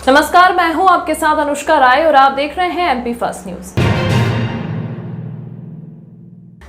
नमस्कार, मैं हूं आपके साथ अनुष्का राय और आप देख रहे हैं एमपी फर्स्ट न्यूज।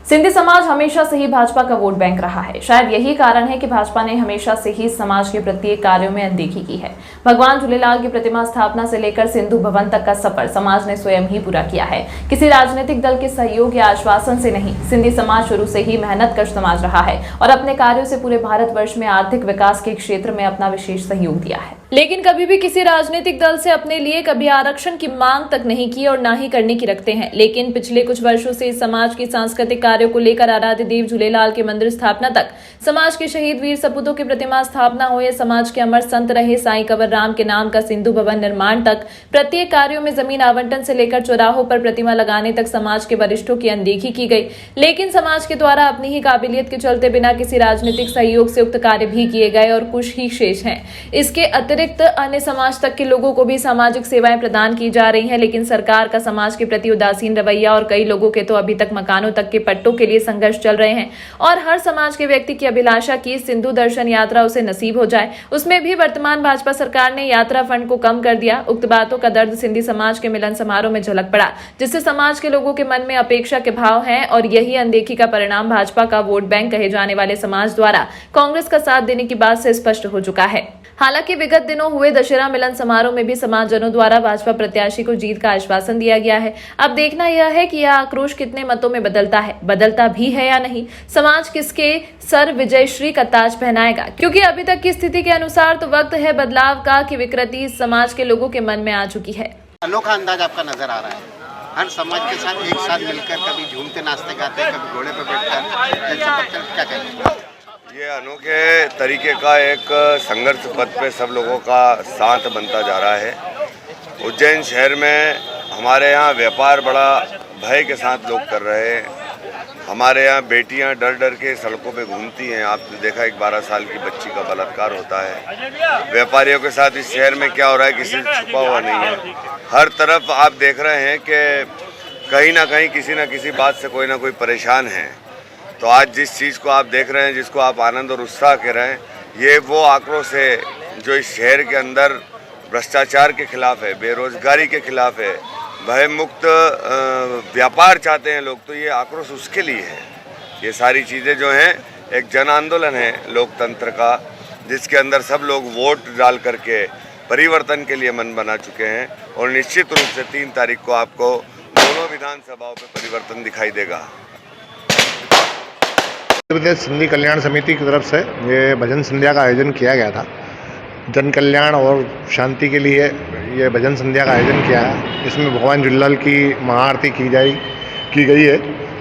सिंधी समाज हमेशा से ही भाजपा का वोट बैंक रहा है। शायद यही कारण है कि भाजपा ने हमेशा से ही समाज के प्रत्येक कार्यों में अनदेखी की है। भगवान झूलेलाल की प्रतिमा स्थापना से लेकर सिंधु भवन तक का सफर समाज ने स्वयं ही पूरा किया है। किसी राजनीतिक दल के सहयोग या आश्वासन से नहीं, सिंधी समाज शुरू से ही मेहनतकश समाज रहा है और अपने कार्यों से पूरे भारतवर्ष में आर्थिक विकास के क्षेत्र में अपना विशेष सहयोग दिया है। लेकिन कभी भी किसी राजनीतिक दल से अपने लिए कभी आरक्षण की मांग तक नहीं की और ना ही करने की रखते हैं। लेकिन पिछले कुछ वर्षों से इस समाज की सांस्कृतिक कार्यों को लेकर आराध्य देव झूलेलाल के मंदिर स्थापना तक, समाज के शहीद वीर सपूतों की प्रतिमा स्थापना हो या समाज के अमर संत रहे साईं कंवर राम के नाम का सिंधु भवन निर्माण तक, प्रत्येक कार्यों में जमीन आवंटन से लेकर चौराहों पर प्रतिमा लगाने तक समाज के वरिष्ठों की अनदेखी की गई। लेकिन समाज के द्वारा अपनी ही काबिलियत के चलते बिना किसी राजनीतिक सहयोग से उक्त कार्य भी किए गए और कुछ ही शेष हैं। इसके अतिरिक्त अन्य समाज तक के लोगों को भी सामाजिक सेवाएं प्रदान की जा रही हैं, लेकिन सरकार का समाज के प्रति उदासीन रवैया और कई लोगों के तो अभी तक मकानों तक के पट्टों के लिए संघर्ष चल रहे हैं। और हर समाज के व्यक्ति की अभिलाषा की सिंधु दर्शन यात्रा उसे नसीब हो जाए। उसमें भी वर्तमान भाजपा सरकार ने यात्रा फंड को कम कर दिया। उक्त बातों का दर्द सिंधी समाज के मिलन समारोह में झलक पड़ा, जिससे समाज के लोगों के मन में अपेक्षा के भाव हैं और यही अनदेखी का परिणाम भाजपा का वोट बैंक कहे जाने वाले समाज द्वारा कांग्रेस का साथ देने की बात से स्पष्ट हो चुका है। हालांकि विगत दिनों हुए दशहरा मिलन समारोह में भी समाजजनों द्वारा भाजपा प्रत्याशी को जीत का आश्वासन दिया गया है। अब देखना यह है कि यह आक्रोश कितने मतों में बदलता भी है या नहीं। समाज किसके सर विजयश्री का ताज पहनाएगा, क्योंकि अभी तक की स्थिति के अनुसार तो वक्त है बदलाव का कि विकृति समाज के लोगों के मन में आ चुकी है। अनोखा अंदाज आपका नजर आ रहा है। हर समाज के साथ एक साथ मिलकर कभी झूमते नाचते गाते, कभी घोड़े पर बैठकर क्या कहेंगे? ये अनोखे तरीके का एक संघर्ष पथ पे सब लोगों का साथ बनता जा रहा है। उज्जैन शहर में हमारे यहाँ व्यापार बड़ा भय के साथ लोग कर रहे हैं। हमारे यहाँ बेटियाँ डर डर के सड़कों पे घूमती हैं। आपने देखा एक 12 साल की बच्ची का बलात्कार होता है। व्यापारियों के साथ इस शहर में क्या हो रहा है किसी से छुपा हुआ नहीं है। हर तरफ आप देख रहे हैं कि कहीं ना कहीं किसी न किसी बात से कोई ना कोई परेशान है। तो आज जिस चीज़ को आप देख रहे हैं, जिसको आप आनंद और उत्साह कह रहे हैं, ये वो आक्रोश है जो इस शहर के अंदर भ्रष्टाचार के खिलाफ है, बेरोजगारी के खिलाफ है, भय मुक्त व्यापार चाहते हैं लोग। तो ये आक्रोश उसके लिए है। ये सारी चीज़ें जो हैं एक जन आंदोलन है लोकतंत्र का, जिसके अंदर सब लोग वोट डाल करके परिवर्तन के लिए मन बना चुके हैं। और निश्चित रूप से 3 तारीख को आपको दोनों विधानसभाओं में परिवर्तन दिखाई देगा। मध्य प्रदेश सिंधी कल्याण समिति की तरफ से ये भजन संध्या का आयोजन किया गया था। जन कल्याण और शांति के लिए ये भजन संध्या का आयोजन किया है। इसमें भगवान झूलेलाल की महाआरती की गई है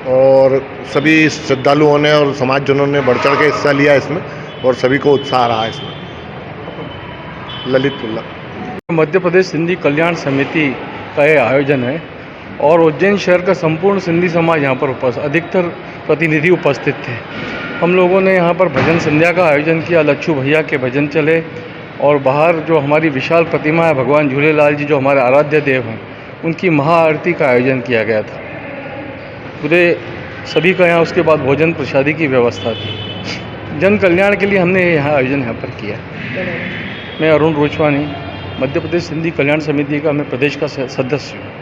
और सभी श्रद्धालुओं ने और समाजजनों ने बढ़ चढ़ के हिस्सा लिया इसमें और सभी को उत्साह रहा है इसमें। ललितपुल्ला मध्य प्रदेश सिंधी कल्याण समिति का ये आयोजन है और उज्जैन शहर का संपूर्ण सिंधी समाज यहाँ पर अधिकतर प्रतिनिधि उपस्थित थे। हम लोगों ने यहाँ पर भजन संध्या का आयोजन किया। लच्छू भैया के भजन चले और बाहर जो हमारी विशाल प्रतिमा है भगवान झूलेलाल जी जो हमारे आराध्य देव हैं, उनकी महाआरती का आयोजन किया गया था। पूरे सभी का यहाँ उसके बाद भोजन प्रसादी की व्यवस्था थी। जन कल्याण के लिए हमने यहाँ आयोजन यहाँ पर किया। मैं अरुण रोचवानी, मध्य प्रदेश सिंधी कल्याण समिति का मैं प्रदेश का सदस्य हूँ।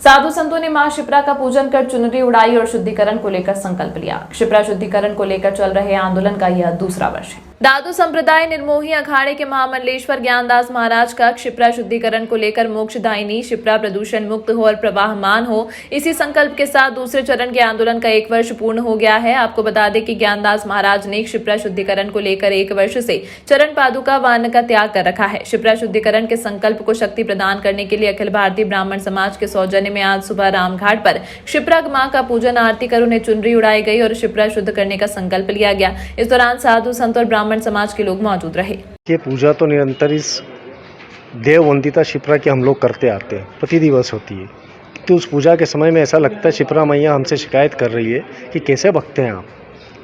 साधु संतों ने मां शिप्रा का पूजन कर चुनरी उड़ाई और शुद्धिकरण को लेकर संकल्प लिया। शिप्रा शुद्धिकरण को लेकर चल रहे आंदोलन का यह दूसरा वर्ष है। दादू संप्रदाय निर्मोही अखाड़े के महामंडलेश्वर ज्ञानदास महाराज का शिप्रा शुद्धिकरण को लेकर मोक्षदायिनी शिप्रा प्रदूषण मुक्त हो और प्रवाहमान हो, इसी संकल्प के साथ दूसरे चरण के आंदोलन का 1 वर्ष पूर्ण हो गया है। आपको बता दें कि ज्ञानदास महाराज ने शिप्रा शुद्धिकरण को लेकर 1 वर्ष से चरण पादुका वाहन का त्याग कर रखा है। शिप्रा शुद्धिकरण के संकल्प को शक्ति प्रदान करने के लिए अखिल भारतीय ब्राह्मण समाज के सौजन्य में आज सुबह रामघाट पर शिप्रा मां का पूजन आरती कर उन्हें चुनरी उड़ाई गई और शिप्रा शुद्ध करने का संकल्प लिया गया। इस दौरान साधु संत और ब्राह्मण समाज के लोग मौजूद रहे। ये पूजा तो निरंतर इस देव वंदिता शिप्रा की हम लोग करते आते हैं, प्रति दिवस होती है। तो उस पूजा के समय में ऐसा लगता है शिप्रा मैया हमसे शिकायत कर रही है कि कैसे भक्त हैं आप,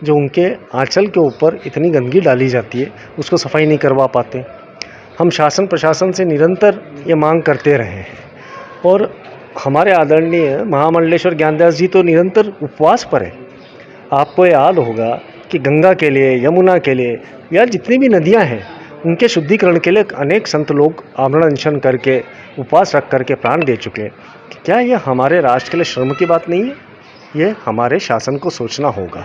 जो उनके आंचल के ऊपर इतनी गंदगी डाली जाती है उसको सफाई नहीं करवा पाते। हम शासन प्रशासन से निरंतर ये मांग करते रहे हैं और हमारे आदरणीय महामंडलेश्वर ज्ञानदास जी तो निरंतर उपवास पर है। आपको याद होगा कि गंगा के लिए, यमुना के लिए या जितनी भी नदियां हैं उनके शुद्धिकरण के लिए अनेक संत लोग आमरण अनशन करके उपवास रख करके प्राण दे चुके हैं। क्या ये हमारे राष्ट्र के लिए शर्म की बात नहीं है? ये हमारे शासन को सोचना होगा।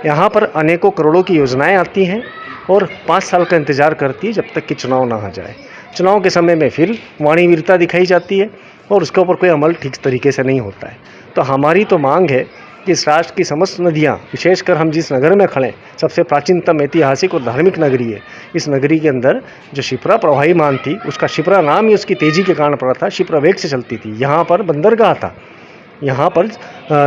यहाँ पर अनेकों करोड़ों की योजनाएं आती हैं और 5 साल का इंतज़ार करती है जब तक कि चुनाव ना आ जाए। चुनाव के समय में फिर वाणी वीरता दिखाई जाती है और उसके ऊपर कोई अमल ठीक तरीके से नहीं होता है। तो हमारी तो मांग है कि इस राष्ट्र की समस्त नदियाँ, विशेषकर हम जिस नगर में खड़े, सबसे प्राचीनतम ऐतिहासिक और धार्मिक नगरी है, इस नगरी के अंदर जो शिप्रा प्रवाहीमान थी, उसका शिप्रा नाम ही उसकी तेज़ी के कारण पड़ा था। शिप्रा वेग से चलती थी। यहाँ पर बंदरगाह था, यहाँ पर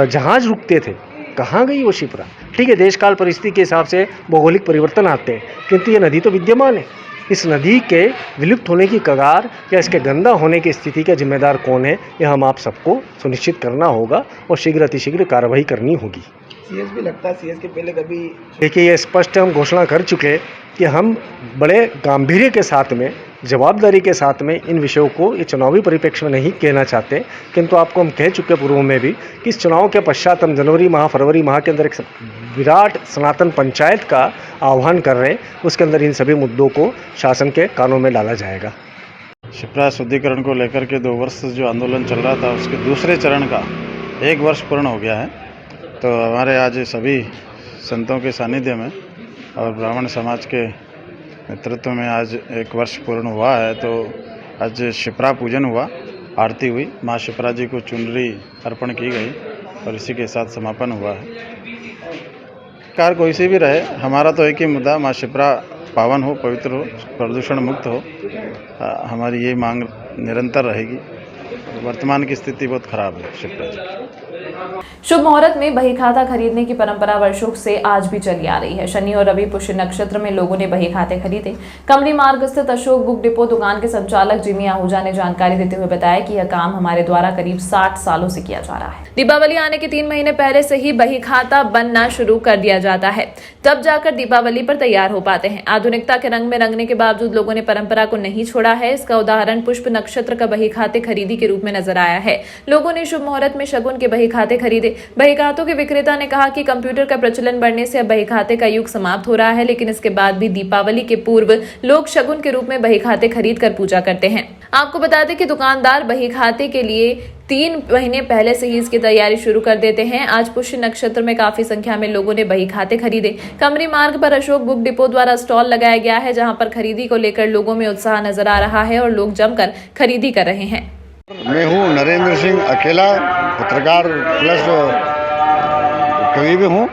जहाज रुकते थे। कहाँ गई वो शिप्रा? ठीक है, देश काल परिस्थिति के हिसाब से भौगोलिक परिवर्तन आते हैं, किंतु ये नदी तो विद्यमान है। इस नदी के विलुप्त होने की कगार या इसके गंदा होने की स्थिति का जिम्मेदार कौन है, यह हम आप सबको सुनिश्चित करना होगा और शीघ्र अतिशीघ्र कार्रवाई करनी होगी। सीएस भी लगता है, सीएस के पहले कभी देखिए, ये स्पष्ट हम घोषणा कर चुके कि हम बड़े गांधीर्य के साथ में, जवाबदारी के साथ में इन विषयों को ये चुनावी परिप्रेक्ष्य में नहीं कहना चाहते, किंतु आपको हम कह चुके पूर्व में भी कि इस चुनाव के पश्चात हम जनवरी माह, फरवरी माह के अंदर एक विराट सनातन पंचायत का आह्वान कर रहे हैं। उसके अंदर इन सभी मुद्दों को शासन के कानों में डाला जाएगा। शिप्रा शुद्धिकरण को लेकर के 2 वर्ष जो आंदोलन चल रहा था, उसके दूसरे चरण का 1 वर्ष पूर्ण हो गया है। तो हमारे आज सभी संतों के सानिध्य में और ब्राह्मण समाज के नेतृत्व में आज 1 वर्ष पूर्ण हुआ है। तो आज शिप्रा पूजन हुआ, आरती हुई, माँ शिप्रा जी को चुनरी अर्पण की गई और इसी के साथ समापन हुआ है। कार कोई सी भी रहे, हमारा तो एक ही मुद्दा, माँ शिप्रा पावन हो, पवित्र हो, प्रदूषण मुक्त हो। हमारी ये मांग निरंतर रहेगी। वर्तमान की स्थिति बहुत खराब है शिप्रा जी। शुभ मुहूर्त में बही खाता खरीदने की परंपरा वर्षों से आज भी चली आ रही है। शनि और रवि पुष्य नक्षत्र में लोगों ने बही खाते खरीदे। कमली मार्ग स्थित अशोक बुक डिपो दुकान के संचालक जिमी आहूजा ने जानकारी देते हुए बताया कि यह काम हमारे द्वारा करीब 60 सालों से किया जा रहा है। दीपावली आने के 3 महीने पहले से ही बही खाता बनना शुरू कर दिया जाता है, तब जाकर दीपावली पर तैयार हो पाते हैं। आधुनिकता के रंग में रंगने के बावजूद लोगों ने परंपरा को नहीं छोड़ा है। इसका उदाहरण पुष्प नक्षत्र का बही खाते खरीदी के रूप में नजर आया है। लोगों ने शुभ मुहूर्त में शगुन के बही खाते खरीदे। बही खातों के विक्रेता ने कहा कि कंप्यूटर का प्रचलन बढ़ने से अब बही खाते का युग समाप्त हो रहा है, लेकिन इसके बाद भी दीपावली के पूर्व लोग शगुन के रूप में बही खाते खरीद कर पूजा करते हैं। आपको बता दें कि दुकानदार बही खाते के लिए 3 महीने पहले से ही इसकी तैयारी शुरू कर देते हैं। आज पुष्य नक्षत्र में काफी संख्या में लोगों ने बही खाते खरीदे। कमरी मार्ग पर अशोक बुक डिपो द्वारा स्टॉल लगाया गया है, जहां पर खरीदी को लेकर लोगों में उत्साह नजर आ रहा है और लोग जमकर खरीदी कर रहे हैं। मैं हूँ नरेंद्र सिंह अकेला, पत्रकार प्लस कवि भी हूँ।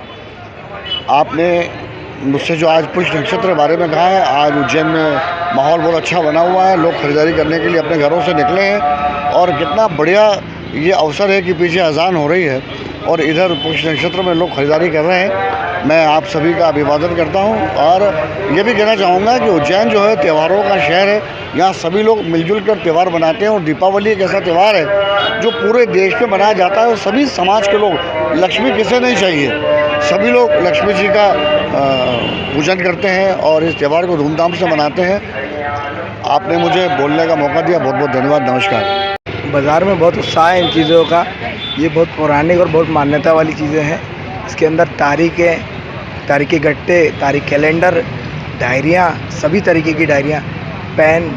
आपने मुझसे जो आज पुष्य नक्षत्र के बारे में कहा है, आज उज्जैन में माहौल बहुत अच्छा बना हुआ है। लोग खरीदारी करने के लिए अपने घरों से निकले हैं और कितना बढ़िया ये अवसर है कि पीछे अजान हो रही है और इधर पुष्य नक्षत्र में लोग खरीदारी कर रहे हैं। मैं आप सभी का अभिवादन करता हूं और ये भी कहना चाहूँगा कि उज्जैन जो है त्योहारों का शहर है। यहाँ सभी लोग मिलजुल कर त्यौहार मनाते हैं और दीपावली एक ऐसा त्यौहार है जो पूरे देश में मनाया जाता है और सभी समाज के लोग, लक्ष्मी किसे नहीं चाहिए, सभी लोग लक्ष्मी जी का पूजन करते हैं और इस त्यौहार को धूमधाम से मनाते हैं। आपने मुझे बोलने का मौका दिया, बहुत बहुत धन्यवाद। नमस्कार। बाज़ार में बहुत उत्साह है इन चीज़ों का। ये बहुत पौराणिक और बहुत मान्यता वाली चीज़ें हैं। इसके अंदर तारीखें, तारीखी गट्टे, तारीख कैलेंडर, डायरियाँ, सभी तरीके की डायरियाँ, पेन,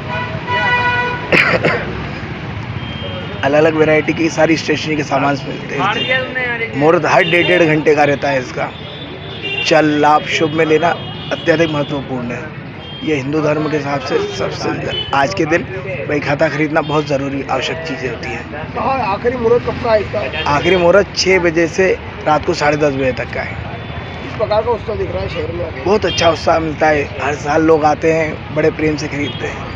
अलग अलग वैरायटी की सारी स्टेशनरी के सामान मिलते हैं। मुहूर्त हर 1.5 घंटे का रहता है इसका। चल लाभ शुभ में लेना अत्यधिक महत्वपूर्ण है। ये हिंदू धर्म के हिसाब से सबसे आज के दिन बही खाता खरीदना बहुत ज़रूरी आवश्यक चीज़ें होती हैं। आखिरी मुहूर्त कब का है? आखिरी मुहूर्त 6 बजे से रात को 10:30 बजे तक का है। इस प्रकार का उत्साह दिख रहा है शहर में। बहुत अच्छा उत्साह मिलता है। हर साल लोग आते हैं, बड़े प्रेम से खरीदते हैं।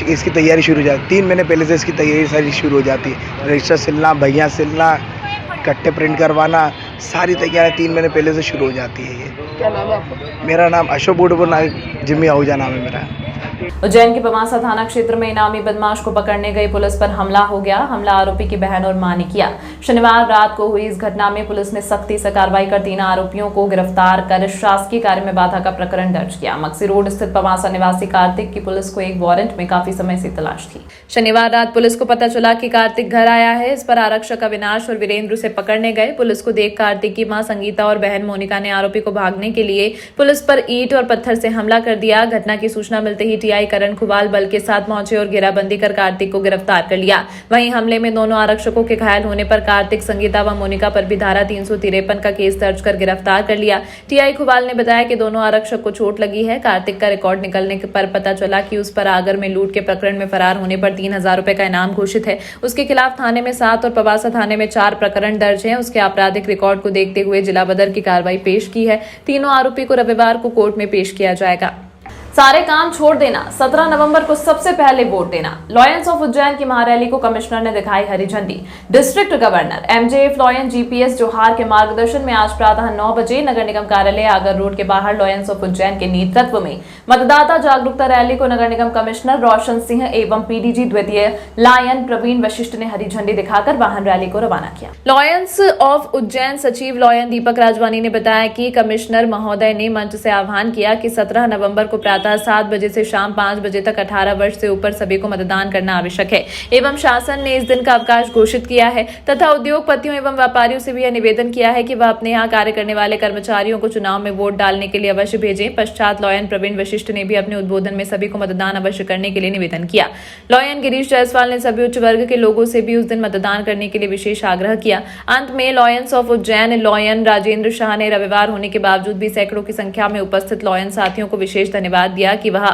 इसकी तैयारी शुरू हो जाती है 3 महीने पहले से। इसकी तैयारी सारी शुरू हो जाती है। रजिस्टर सिलना, भैया सिलना, कट्टे प्रिंट करवाना, सारी तैयारी 3 महीने पहले से शुरू हो जाती है। ये क्या नाम है आपका? मेरा नाम Ashok book depot Jimmy Ahuja नाम है मेरा। उज्जैन के पमासा थाना क्षेत्र में इनामी बदमाश को पकड़ने गई पुलिस पर हमला हो गया। हमला आरोपी की बहन और मां ने किया। शनिवार रात को हुई इस घटना में पुलिस ने सख्ती से कार्रवाई कर 3 आरोपियों को गिरफ्तार कर शासकीय कार्य में बाधा का प्रकरण दर्ज किया। मक्सी रोड स्थित पमासा निवासी कार्तिक की पुलिस को एक वारंट में काफी समय से तलाश थी। शनिवार रात पुलिस को पता चला कि कार्तिक घर आया है। इस पर आरक्षक अविनाश और वीरेंद्र से पकड़ने गए। पुलिस को देख कार्तिक की मां संगीता और बहन मोनिका ने आरोपी को भागने के लिए पुलिस पर ईंट और पत्थर से हमला कर दिया। घटना की सूचना मिलते ही टीआई करण खुबाल बल के साथ पहुंचे और घेराबंदी कर कार्तिक को गिरफ्तार कर लिया। वहीं हमले में दोनों आरक्षकों के घायल होने पर कार्तिक, संगीता व मोनिका पर भी धारा 353 का केस दर्ज कर गिरफ्तार कर लिया। टीआई खुबाल ने बताया कि दोनों आरक्षक को चोट लगी है। कार्तिक का रिकॉर्ड निकलने पर पता चला कि उस पर आगर में लूट के प्रकरण में फरार होने पर 3000 रुपए का इनाम घोषित है। उसके खिलाफ थाने में 7 और पवासा थाने में 4 प्रकरण दर्ज हैं। उसके आपराधिक रिकॉर्ड को देखते हुए जिला बदर की कार्रवाई पेश की है। तीनों आरोपी को रविवार को कोर्ट में पेश किया जाएगा। सारे काम छोड़ देना, 17 नवंबर को सबसे पहले वोट देना। लॉयंस ऑफ उज्जैन की महारैली को कमिश्नर ने दिखाई हरी झंडी। District governor MJF lion GPS जोहार के मार्गदर्शन में आज प्रातः 9 बजे नगर निगम कार्यालय आगर रोड के बाहर लॉयंस ऑफ उज्जैन के नेतृत्व में मतदाता जागरूकता रैली को नगर निगम कमिश्नर रोशन सिंह एवं पीडीजी द्वितीय लायन प्रवीण वशिष्ठ ने हरी झंडी दिखाकर वाहन रैली को रवाना किया। लॉयंस ऑफ उज्जैन सचिव लॉयन दीपक राजवानी ने बताया कि कमिश्नर महोदय ने मंच से आह्वान किया कि 17 नवंबर को प्रातः 7 बजे से शाम 5 बजे तक 18 वर्ष से ऊपर सभी को मतदान करना आवश्यक है एवं शासन ने इस दिन का अवकाश घोषित किया है तथा उद्योगपतियों एवं व्यापारियों से भी यह निवेदन किया है कि वह अपने यहाँ कार्य करने वाले कर्मचारियों को चुनाव में वोट डालने के लिए अवश्य भेजें। पश्चात लॉयन प्रवीण वशिष्ठ ने भी अपने उद्बोधन में सभी को मतदान अवश्य करने के लिए निवेदन किया। लॉयन गिरीश जायसवाल ने सभी उच्च वर्ग के लोगों से भी उस दिन मतदान करने के लिए विशेष आग्रह किया। अंत में lions of Ujjain lion Rajendra Shah ने रविवार होने के बावजूद भी सैकड़ों की संख्या में उपस्थित लॉयन साथियों को विशेष धन्यवाद दिया कि वह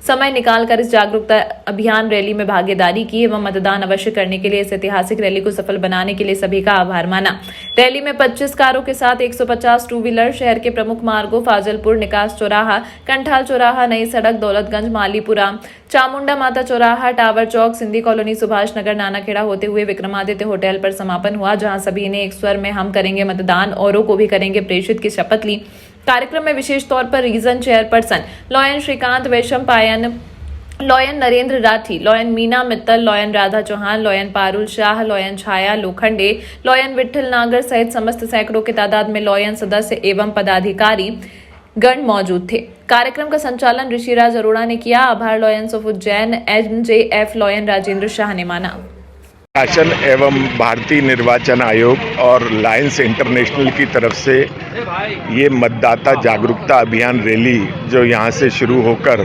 समय निकालकर इस जागरूकता अभियान रैली में भागीदारी की एवं मतदान अवश्य करने के लिए इस ऐतिहासिक रैली को सफल बनाने के लिए सभी का आभार माना। रैली में 25 कारों के साथ 150 टू व्हीलर शहर के प्रमुख मार्गों फाजिलपुर, निकास चौराहा, कंठाल चौराहा, नई सड़क, दौलतगंज, मालीपुरा, चामुंडा माता चौराहा, टावर चौक, सिंधी कॉलोनी, सुभाष नगर, नानाखेड़ा होते हुए विक्रमादित्य होटल पर समापन हुआ, जहां सभी ने एक स्वर में हम करेंगे मतदान, औरों को भी करेंगे प्रेषित की शपथ ली। कार्यक्रम में विशेष तौर पर region chairperson Lion Shrikant Vaishampayan, Lion Narendra Rathi, Lion Meena Mittal, Lion Radha Chauhan, Lion Parul Shah, Lion Chhaya Lokhande, Lion Vitthal Nagar सहित समस्त सैकड़ों की तादाद में लॉयन सदस्य एवं पदाधिकारी गण मौजूद थे। कार्यक्रम का संचालन ऋषिराज अरोड़ा ने किया। आभार lions of Ujjain MJF lion Rajendra Shah ने माना। शासन एवं भारतीय निर्वाचन आयोग और लायंस इंटरनेशनल की तरफ से ये मतदाता जागरूकता अभियान रैली जो यहाँ से शुरू होकर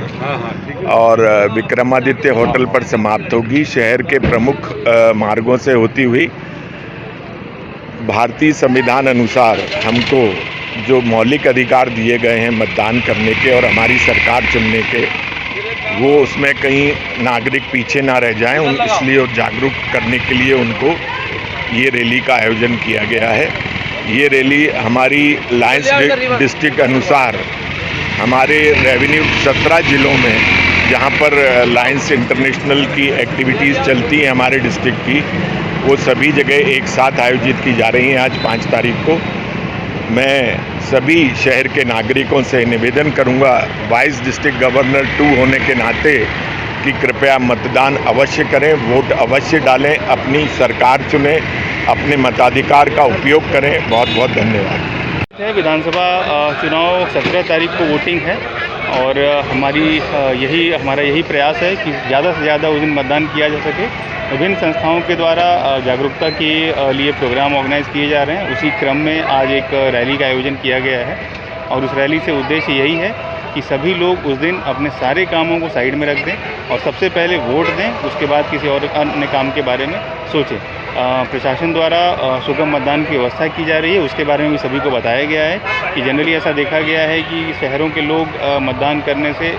और विक्रमादित्य होटल पर समाप्त होगी, शहर के प्रमुख मार्गों से होती हुई भारतीय संविधान अनुसार हमको जो मौलिक अधिकार दिए गए हैं मतदान करने के और हमारी सरकार चुनने के, वो उसमें कहीं नागरिक पीछे ना रह जाएं, इसलिए जागरूक करने के लिए उनको ये रैली का आयोजन किया गया है। ये रैली हमारी लायंस डिस्ट्रिक्ट अनुसार हमारे रेवेन्यू 17 जिलों में जहाँ पर लायंस इंटरनेशनल की एक्टिविटीज़ चलती हैं हमारे डिस्ट्रिक्ट की, वो सभी जगह एक साथ आयोजित की जा रही हैं। आज 5 तारीख को मैं सभी शहर के नागरिकों से निवेदन करूंगा, वाइस डिस्ट्रिक्ट गवर्नर 2 होने के नाते, कि कृपया मतदान अवश्य करें, वोट अवश्य डालें, अपनी सरकार चुनें, अपने मताधिकार का उपयोग करें। बहुत बहुत धन्यवाद। विधानसभा चुनाव 17 तारीख को वोटिंग है और हमारा यही प्रयास है कि ज़्यादा से ज़्यादा उस दिन मतदान किया जा सके। विभिन्न संस्थाओं के द्वारा जागरूकता के लिए प्रोग्राम ऑर्गेनाइज किए जा रहे हैं। उसी क्रम में आज एक रैली का आयोजन किया गया है और उस रैली से उद्देश्य यही है कि सभी लोग उस दिन अपने सारे कामों को साइड में रख दें और सबसे पहले वोट दें, उसके बाद किसी और अन्य काम के बारे में सोचें। प्रशासन द्वारा सुगम मतदान की व्यवस्था की जा रही है, उसके बारे में भी सभी को बताया गया है कि जनरली ऐसा देखा गया है कि शहरों के लोग मतदान करने से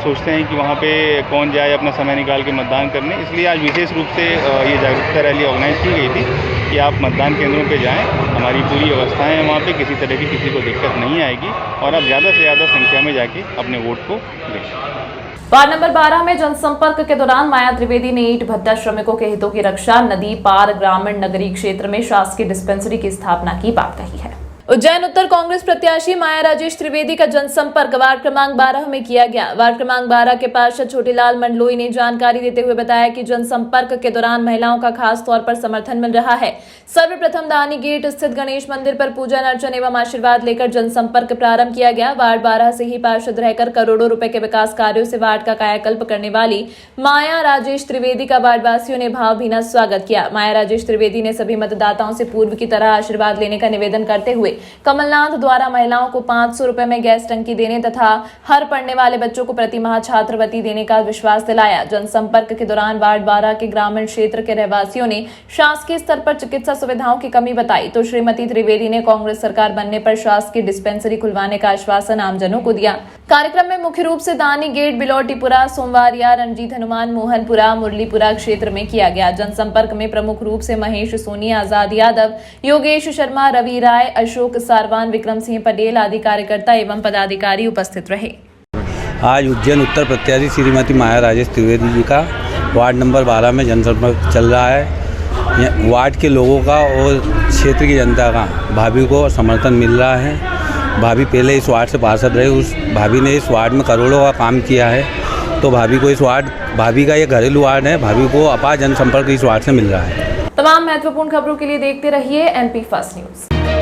सोचते हैं कि वहाँ पे कौन जाए अपना समय निकाल के मतदान करने, इसलिए आज विशेष रूप से ये जागरूकता रैली ऑर्गेनाइज की गई थी कि आप मतदान केंद्रों पे जाएं। हमारी पूरी व्यवस्थाएं हैं वहाँ पे, किसी तरह की किसी को दिक्कत नहीं आएगी और आप ज़्यादा से ज़्यादा संख्या में जाके अपने वोट को दें। वार्ड नंबर 12 में जनसंपर्क के दौरान माया त्रिवेदी ने ईंट भट्टा श्रमिकों के हितों की रक्षा, नदी पार ग्रामीण नगरीय क्षेत्र में शासकीय डिस्पेंसरी की स्थापना की बात कही है। उज्जैन उत्तर कांग्रेस प्रत्याशी माया राजेश त्रिवेदी का जनसंपर्क वार्ड क्रमांक 12 में किया गया। वार्ड क्रमांक 12 के पार्षद छोटेलाल मंडलोई ने जानकारी देते हुए बताया कि जनसंपर्क के दौरान महिलाओं का खास तौर पर समर्थन मिल रहा है। सर्वप्रथम दानी गेट स्थित गणेश मंदिर पर पूजन अर्चन एवं आशीर्वाद लेकर जनसंपर्क प्रारंभ किया गया। वार्ड 12 से ही पार्षद रहकर करोड़ों रुपए के विकास कार्यों से वार्ड का कायाकल्प करने वाली माया राजेश त्रिवेदी का वार्डवासियों ने भावभीना स्वागत किया। माया राजेश त्रिवेदी ने सभी मतदाताओं से पूर्व की तरह आशीर्वाद लेने का निवेदन करते हुए कमलनाथ द्वारा महिलाओं को 500 रुपए में गैस टंकी देने तथा हर पढ़ने वाले बच्चों को प्रति माह छात्रवृत्ति देने का विश्वास दिलाया। जनसंपर्क के दौरान वार्ड 12 के ग्रामीण क्षेत्र के रहवासियों ने शासकीय स्तर पर चिकित्सा सुविधाओं की कमी बताई तो श्रीमती त्रिवेदी ने कांग्रेस सरकार बनने पर शासकीय डिस्पेंसरी खुलवाने का आश्वासन आमजनों को दिया। कार्यक्रम में मुख्य रूप से दानी गेट, बिलोटीपुरा, सोमवारिया, रंजीत हनुमान, मोहनपुरा, मुरलीपुरा क्षेत्र में किया गया। जनसंपर्क में प्रमुख रूप से महेश सोनी, आजाद यादव, योगेश शर्मा, रवि राय, अशोक सारवान, विक्रम सिंह पटेल आदि कार्यकर्ता एवं पदाधिकारी उपस्थित रहे। आज उज्जैन उत्तर प्रत्याशी श्रीमती माया राजेश त्रिवेदी जी का वार्ड नंबर 12 में जनसंपर्क चल रहा है। वार्ड के लोगों का और क्षेत्र की जनता का भाभी को समर्थन मिल रहा है। भाभी पहले इस वार्ड से पार्षद रहे, उस भाभी ने इस वार्ड में करोड़ों का काम किया है तो भाभी को भाभी का ये घरेलू वार्ड है, भाभी को अपार जनसंपर्क इस वार्ड से मिल रहा है। तमाम महत्वपूर्ण खबरों के लिए देखते रहिए MP फर्स्ट न्यूज।